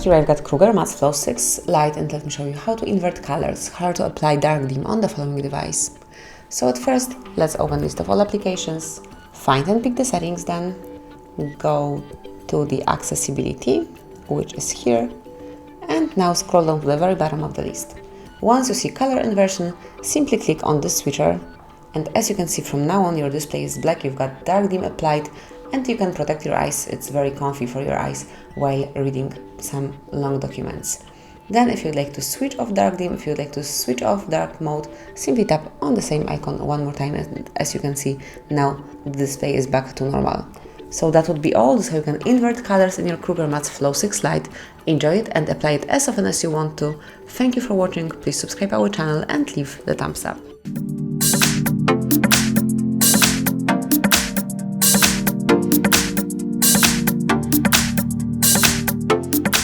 Here I've got KRUGER MATZ Flow 6 Lite, and let me show you how to invert colors, how to apply dark dim on the following device. So at first, let's open list of all applications, find and pick the settings, then go to the accessibility, which is here, and now scroll down to the very bottom of the list. Once you see color inversion, simply click on this switcher, and as you can see from now on your display is black, you've got dark dim applied, and you can protect your eyes. It's very comfy for your eyes while reading some long documents. Then if you'd like to switch off dark dim, if you'd like to switch off dark mode, simply tap on the same icon one more time, and as you can see now the display is back to normal. So that would be all. This is how you can invert colors in your KRUGER MATZ Flow 6 Lite. Enjoy it and apply it as often as you want to. Thank you for watching, please subscribe our channel and leave the thumbs up.